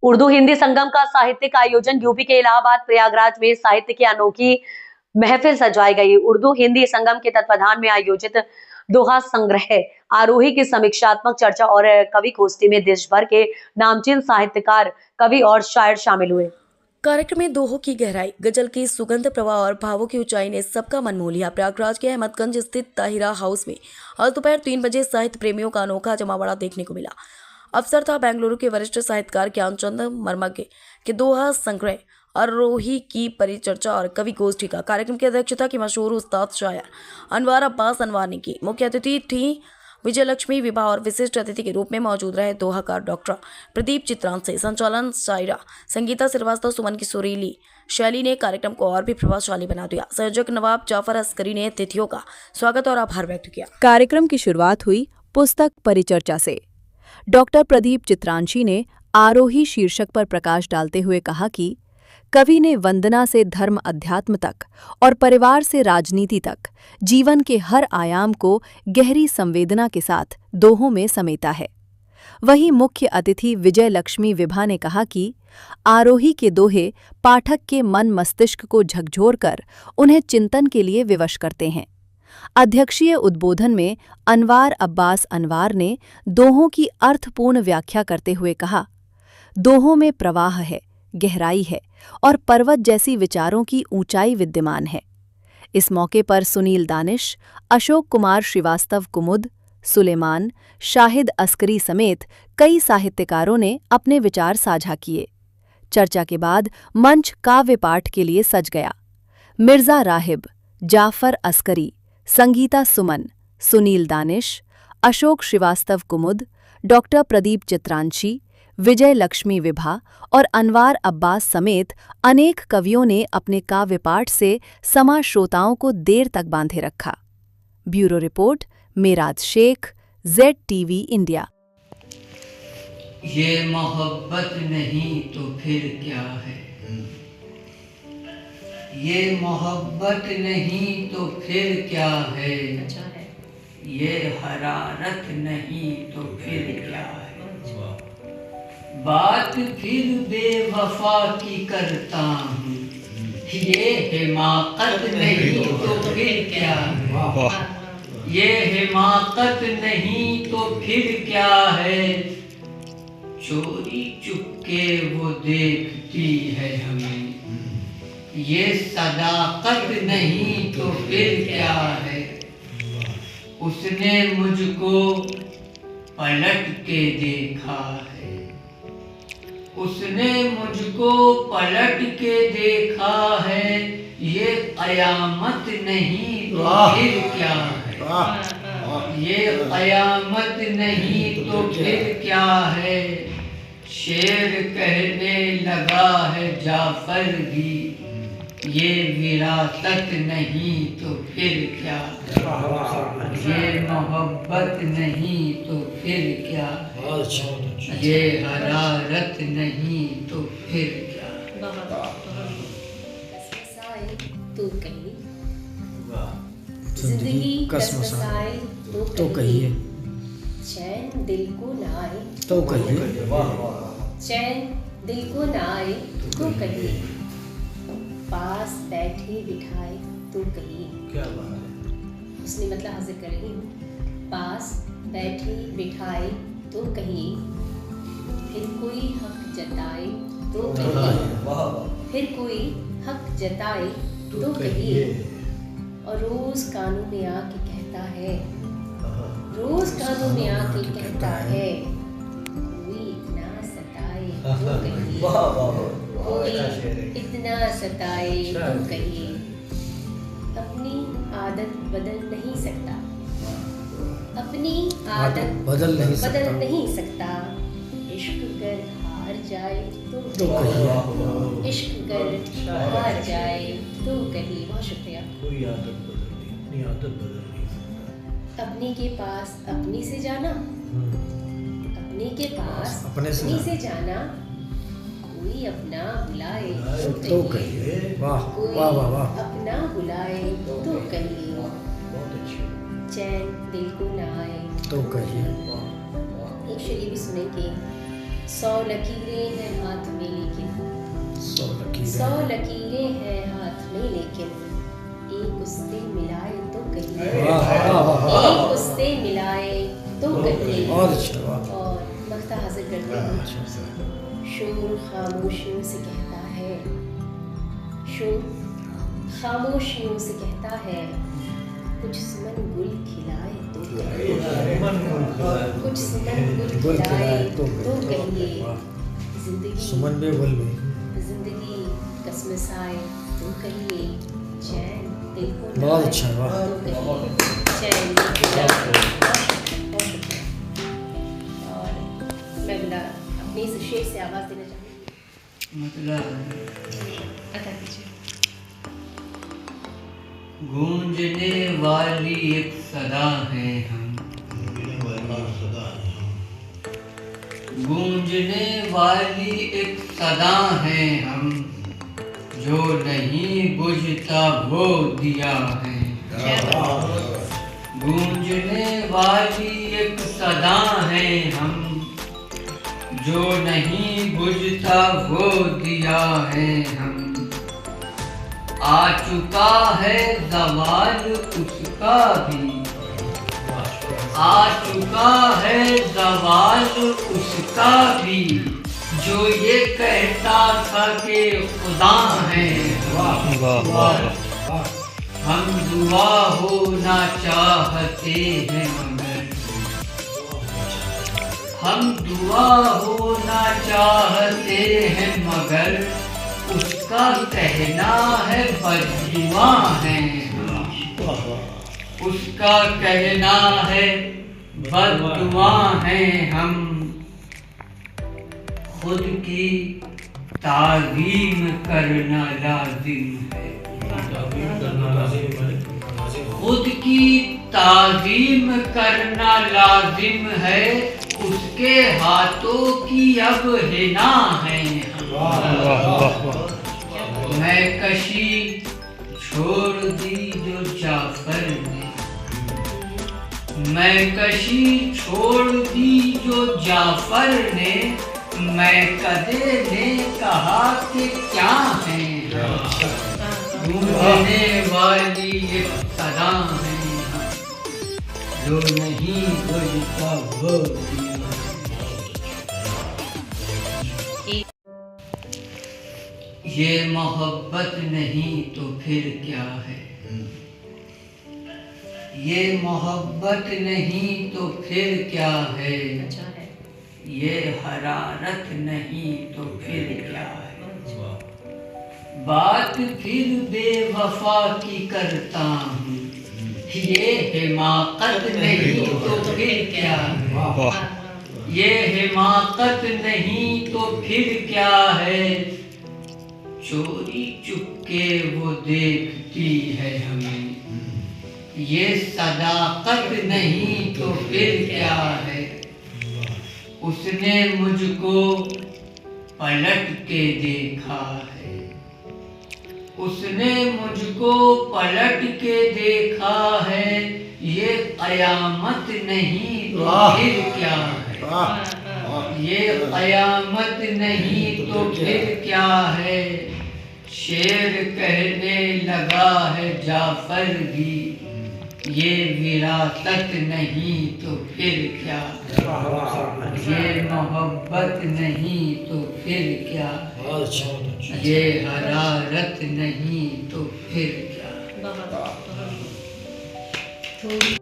उर्दू हिंदी संगम का साहित्यिक आयोजन यूपी के इलाहाबाद प्रयागराज में साहित्य की अनोखी महफिल सजवाई गई। उर्दू हिंदी संगम के तत्वाधान में आयोजित दोहा संग्रह आरोही की समीक्षात्मक चर्चा और कवि गोष्ठी में देश भर के नामचीन साहित्यकार, कवि और शायर शामिल हुए। कार्यक्रम में दोहों की गहराई, गजल की सुगंध प्रवाह और भावों की ऊंचाई ने सबका मन मोह लिया। प्रयागराज के अहमदगंज स्थित ताहिरा हाउस में आज दोपहर 3 बजे साहित्य प्रेमियों का अनोखा जमावड़ा देखने को मिला। अवसर था बेंगलुरु के वरिष्ठ साहित्यकार ज्ञानचंद मर्मज्ञ के दोहा संग्रह आरोही की परिचर्चा और कवि गोष्ठी का। कार्यक्रम की अध्यक्षता की मशहूर उस्ताद शायर अनवार अब्बास अनवार ने की। मुख्य अतिथि थी विजयलक्ष्मी विभा और विशिष्ट अतिथि के रूप में मौजूद रहे दोहाकार डॉक्टर प्रदीप चित्रांशी। संचालन शायरा संगीता श्रीवास्तव सुमन की सुरीली शैली ने कार्यक्रम को और भी प्रभावशाली बना दिया। संयोजक नवाब जाफर अस्करी ने अतिथियों का स्वागत और आभार व्यक्त किया। कार्यक्रम की शुरुआत हुई पुस्तक परिचर्चा से। डॉक्टर प्रदीप चित्रांशी ने आरोही शीर्षक पर प्रकाश डालते हुए कहा कि कवि ने वंदना से धर्म अध्यात्म तक और परिवार से राजनीति तक जीवन के हर आयाम को गहरी संवेदना के साथ दोहों में समेटा है। वहीं मुख्य अतिथि विजयलक्ष्मी विभा ने कहा कि आरोही के दोहे पाठक के मन मस्तिष्क को झकझोरकर उन्हें चिंतन के लिए विवश करते हैं। अध्यक्षीय उद्बोधन में अनवार अब्बास अनवार ने दोहों की अर्थपूर्ण व्याख्या करते हुए कहा, दोहों में प्रवाह है, गहराई है और पर्वत जैसी विचारों की ऊंचाई विद्यमान है। इस मौके पर सुनील दानिश, अशोक कुमार श्रीवास्तव कुमुद, सुलेमान, शाहिद अस्करी समेत कई साहित्यकारों ने अपने विचार साझा किए। चर्चा के बाद मंच काव्य पाठ के लिए सज गया। मिर्जा राहिब, जाफर अस्करी, संगीता सुमन, सुनील दानिश, अशोक श्रीवास्तव कुमुद, डॉक्टर प्रदीप चित्रांशी, विजय लक्ष्मी विभा और अनवार अब्बास समेत अनेक कवियों ने अपने काव्य पाठ से समा श्रोताओं को देर तक बांधे रखा। Bureau report, Meraj Shaikh, ZTV India. ये मोहब्बत नहीं तो फिर क्या है, ये मोहब्बत नहीं तो फिर क्या है, ये हरारत नहीं तो फिर क्या है। बात फिर बेवफा की करता हूँ, ये हिमाकत नहीं तो फिर क्या है, ये हिमाकत नहीं तो फिर क्या है। चोरी चुपके वो देखती है हमें, ये सदाकत नहीं तो फिर क्या है। उसने मुझको पलट के देखा है, उसने मुझको पलट के देखा है, ये कयामत नहीं तो फिर क्या है, ये कयामत नहीं तो फिर क्या है। शेर कहने लगा है जाफर भी, ये विरासत नहीं तो फिर क्या है, ये मोहब्बत नहीं तो फिर क्या है, ये हरारत नहीं तो फिर क्या है। तो कहिए जिंदगी कसमसाए तो कहिए, चैन दिल को ना आए तो कहिए, चैन दिल को ना आए तो कहिए, पास बैठे बिठाए तो कहिए। क्या बात है। उसने मतलब हाजिर कर रही हूँ। पास बैठे बिठाए तो कहिए, फिर कोई हक जताए तो कहिए, फिर कोई हक जताए तो कहिए। और रोज कानों में आके कहता है, रोज कानों में आके कहता है, कोई इतना सताए तो कहिए, कोई इतना सताए तो कहिए। अपनी आदत बदल नहीं सकता, अपनी आदत बदल नहीं सकता। इश्क कर हार जाए तो कहिए, इश्क कर हार जाए तो कहिए। बहुत शुक्रिया। कोई आदत बदल नहीं, अपनी आदत बदल नहीं सकता। अपने के पास अपनी से जाना, अपने के पास अपने से जाना, कोई अपना बुलाए तो कहिए। वाह वाह वाह वाह, अपना बुलाए तो कहिए। बहुत अच्छी। चैन दिल को ना आए तो कहिए। एक शेरी भी सुनेंगे। 100 लकीरें हैं हाथ 100 लकीरें हैं हाथ में, लेकिन एक उससे मिलाए तो कहिए, एक उससे मिलाए तो कहिए। और मख्ता हाजिर करते हैं। शोर खामोशियों से कहता है, शोर खामोशियों से कहता है, कुछ सुमन गुल खिलाए तो कहिए, कुछ सुमन गुल खिलाए तो कहिए। जिंदगी सुमन बेगुल में जिंदगी कसमसाए तो कहिए, चैन दिल को बहुत लाए अच्छा, वाह। तो कहिए, चैन दिल को लाए। बहुत शुक्रिया। और मैं बिला अपने इस शेर से आवाज़ देना चाहूँगी। मतलब अदा कीजिए। गूंजने वाली एक सदा है हम, गूंजने वाली एक सदा है हम, जो नहीं बुझता वो दिया है। गूंजने वाली एक सदा है हम, जो नहीं बुझता वो दिया है हम। आ चुका है ज़वाल उसका भी, आ चुका है ज़वाल उसका भी, जो ये कहता था कि खुदा है। हम दुआ होना चाहते हैं मगर, हम दुआ होना चाहते हैं मगर, उसका कहना है बददुआ है। उसका कहना है बददुआ है हम। खुद की ताज़ीम करना लाजिम है, खुद की ताज़ीम करना लाजिम है। उसके हाथों की अब हिना है। मैं कशी छोड़ दी जो जाफर ने, मैं कशी छोड़ दी जो जाफर ने, मैं कदे ने कहा कि क्या है। गूंजने वाली एक सदा है जो नहीं बुझता वो दिया। ये मोहब्बत नहीं तो फिर क्या है, ये मोहब्बत नहीं तो फिर क्या है। अच्छा है। ये हरारत नहीं तो फिर क्या है। बात फिर बेवफा की करता हूँ, ये हिमाकत नहीं तो फिर क्या है। ये हिमाकत नहीं तो फिर क्या है। चोरी चुपके वो देखती है हमें, ये सदाकत नहीं तो फिर क्या है। उसने मुझको पलट के देखा है, उसने मुझको पलट के देखा है। ये कयामत नहीं तो फिर क्या है। ये कयामत नहीं तो फिर क्या है। शेर कहने लगा है जाफर भी, ये विरासत नहीं तो फिर क्या है। ये मोहब्बत नहीं तो फिर क्या है। ये हरारत नहीं तो फिर क्या है।